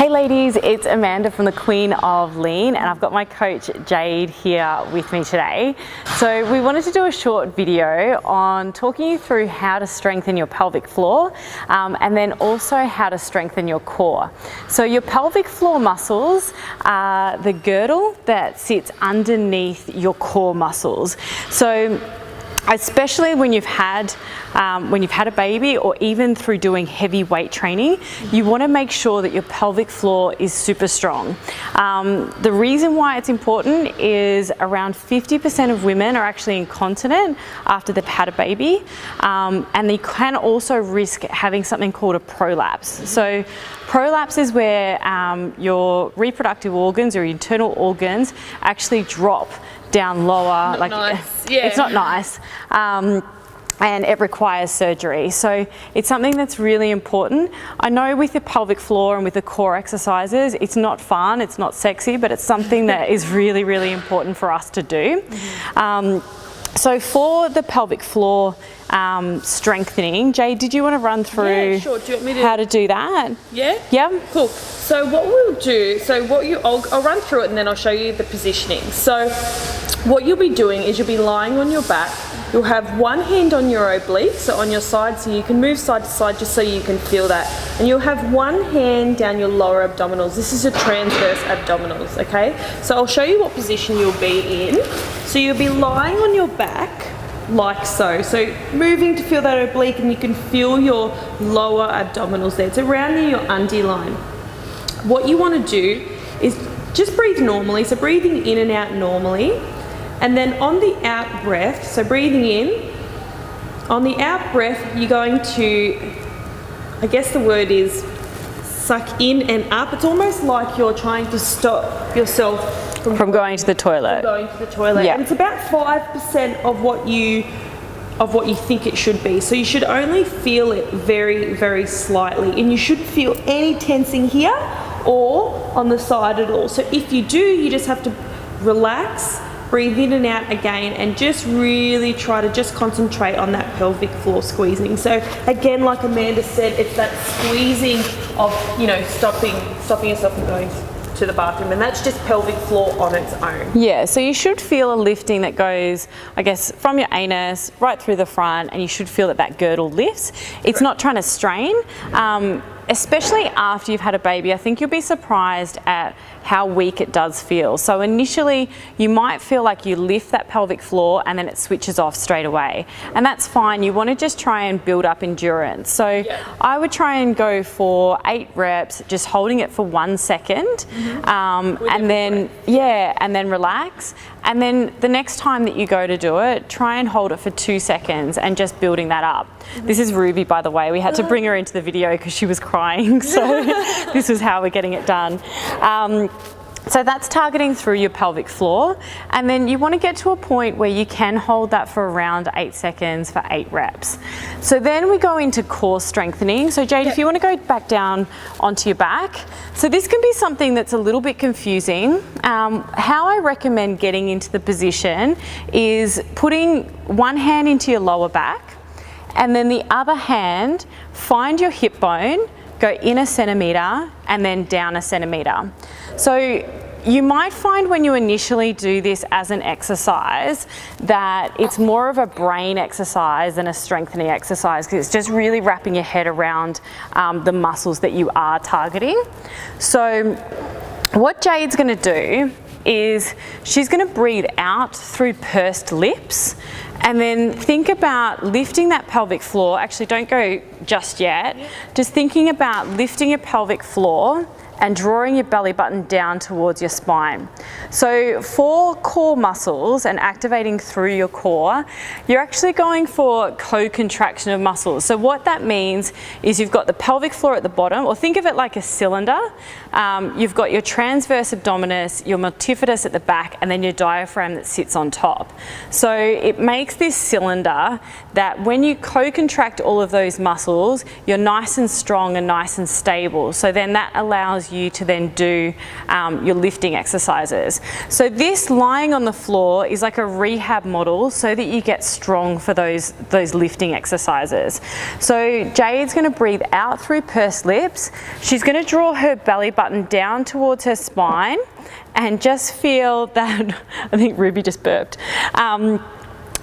Hey ladies, it's Amanda from the Queen of Lean, and I've got my coach Jade here with me today. So we wanted to do a short video on talking you through how to strengthen your pelvic floor and then also how to strengthen your core. So your pelvic floor muscles are the girdle that sits underneath your core muscles. So especially when you've had a baby, or even through doing heavy weight training, you want to make sure that your pelvic floor is super strong. The reason why it's important is around 50% of women are actually incontinent after they've had a baby, and they can also risk having something called a prolapse. So prolapse is where your reproductive organs or internal organs actually drop down lower. It's not nice. And it requires surgery. So it's something that's really important. I know with the pelvic floor and with the core exercises, it's not fun, it's not sexy, but it's something that is really, really important for us to do. So for the pelvic floor strengthening, Jade, did you want to run through sure. Do you want me to... how to do that? Yeah? Yeah. Cool. So what we'll do, I'll run through it and then I'll show you the positioning. So what you'll be doing is you'll be lying on your back. You'll have one hand on your oblique, so on your side, so you can move side to side just so you can feel that. And you'll have one hand down your lower abdominals. This is your transverse abdominals, okay? So I'll show you what position you'll be in. So you'll be lying on your back, like so. So moving to feel that oblique, and you can feel your lower abdominals there. It's around near your undie line. What you want to do is just breathe normally, so breathing in and out normally. And then on the out breath, so breathing in, on the out breath, you're going to, I guess the word is suck in and up. It's almost like you're trying to stop yourself from going to the toilet. Yeah. And it's about 5% of what you think it should be. So you should only feel it very, very slightly. And you shouldn't feel any tensing here or on the side at all. So if you do, you just have to relax, breathe in and out again, and just really try to just concentrate on that pelvic floor squeezing. So again, like Amanda said, it's that squeezing of, stopping yourself from going to the bathroom, and that's just pelvic floor on its own. Yeah, so you should feel a lifting that goes, I guess, from your anus right through the front, and you should feel that girdle lifts. It's not trying to strain. Especially after you've had a baby, I think you'll be surprised at how weak it does feel. So initially, you might feel like you lift that pelvic floor and then it switches off straight away. And that's fine. You want to just try and build up endurance. So I would try and go for 8 reps, just holding it for 1 second. And then relax. And then the next time that you go to do it, try and hold it for 2 seconds and just building that up. This is Ruby, by the way. We had to bring her into the video because she was crying. So this is how we're getting it done. So that's targeting through your pelvic floor. And then you want to get to a point where you can hold that for around 8 seconds for 8 reps. So then we go into core strengthening. So Jade, if you want to go back down onto your back. So this can be something that's a little bit confusing. How I recommend getting into the position is putting one hand into your lower back, and then the other hand, find your hip bone, go in 1 centimetre and then down 1 centimetre. So you might find when you initially do this as an exercise that it's more of a brain exercise than a strengthening exercise, because it's just really wrapping your head around the muscles that you are targeting. So what Jade's going to do is she's going to breathe out through pursed lips, and then think about lifting that pelvic floor. Actually, don't go just yet. Just thinking about lifting your pelvic floor and drawing your belly button down towards your spine. So for core muscles and activating through your core, you're actually going for co-contraction of muscles. So what that means is you've got the pelvic floor at the bottom, or think of it like a cylinder. You've got your transverse abdominis, your multifidus at the back, and then your diaphragm that sits on top. So it makes this cylinder that when you co-contract all of those muscles, you're nice and strong and nice and stable. So then that allows allows you to then do your lifting exercises. So this lying on the floor is like a rehab model so that you get strong for those lifting exercises. So Jade's going to breathe out through pursed lips. She's going to draw her belly button down towards her spine and just feel that, I think Ruby just burped,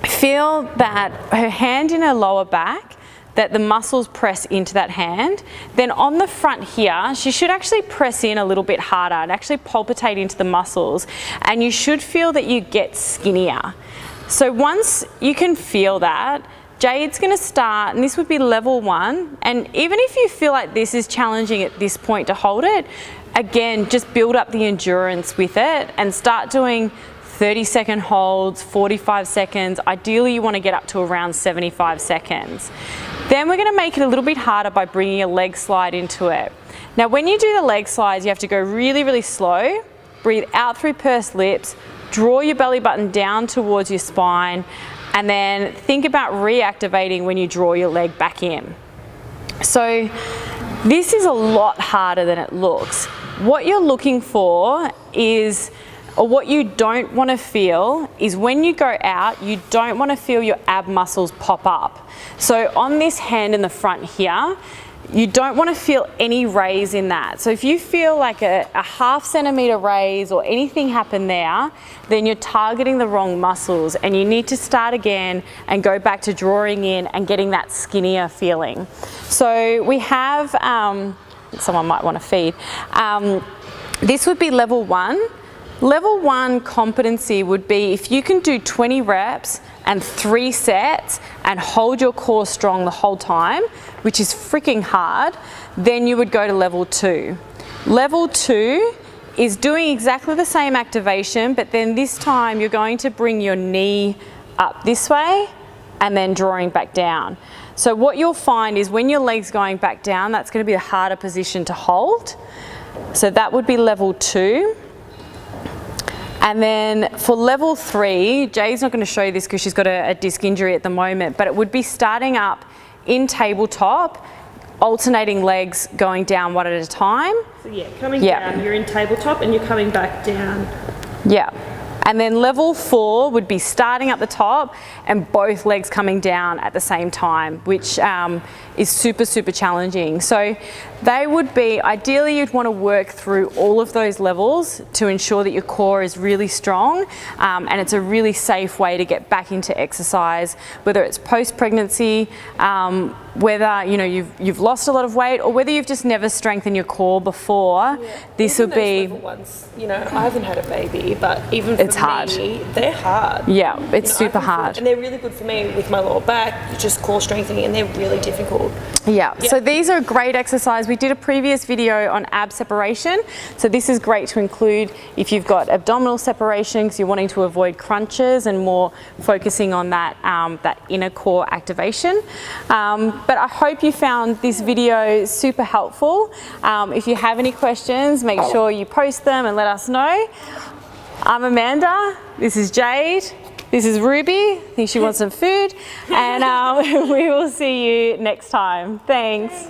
feel that her hand in her lower back, that the muscles press into that hand. Then on the front here, she should actually press in a little bit harder and actually palpitate into the muscles, and you should feel that you get skinnier. So once you can feel that, Jade's going to start, and this would be level 1, and even if you feel like this is challenging at this point to hold it, again, just build up the endurance with it and start doing 30-second holds, 45 seconds. Ideally, you want to get up to around 75 seconds. Then we're going to make it a little bit harder by bringing a leg slide into it. Now, when you do the leg slides, you have to go really, really slow. Breathe out through pursed lips, draw your belly button down towards your spine, and then think about reactivating when you draw your leg back in. So this is a lot harder than it looks. What you're looking for is, or what you don't want to feel is when you go out, you don't want to feel your ab muscles pop up. So on this hand in the front here, you don't want to feel any raise in that. So if you feel like a ½ centimeter raise or anything happen there, then you're targeting the wrong muscles, and you need to start again and go back to drawing in and getting that skinnier feeling. So we have, someone might want to feed. This would be level 1. Level 1 competency would be if you can do 20 reps and 3 sets and hold your core strong the whole time, which is freaking hard, then you would go to level 2. Level 2 is doing exactly the same activation, but then this time you're going to bring your knee up this way and then drawing back down. So what you'll find is when your leg's going back down, that's going to be a harder position to hold. So that would be level 2. And then for level 3, Jay's not going to show you this because she's got a disc injury at the moment, but it would be starting up in tabletop, alternating legs going down one at a time. So yeah, coming down, you're in tabletop and you're coming back down. Yeah. And then level 4 would be starting at the top and both legs coming down at the same time, which is super, super challenging. So they would be, ideally you'd want to work through all of those levels to ensure that your core is really strong, and it's a really safe way to get back into exercise, whether it's post-pregnancy, whether you've lost a lot of weight, or whether you've just never strengthened your core before. Yeah. This would be level ones. I haven't had a baby, but even for me, they're hard. Yeah, it's super hard, and they're really good for me with my lower back, just core strengthening, and they're really difficult. Yeah. So these are a great exercise. We did a previous video on ab separation, so this is great to include if you've got abdominal separation because you're wanting to avoid crunches and more focusing on that that inner core activation. But I hope you found this video super helpful. If you have any questions, make sure you post them and let us know. I'm Amanda, this is Jade, this is Ruby, I think she wants some food, and we will see you next time. Thanks.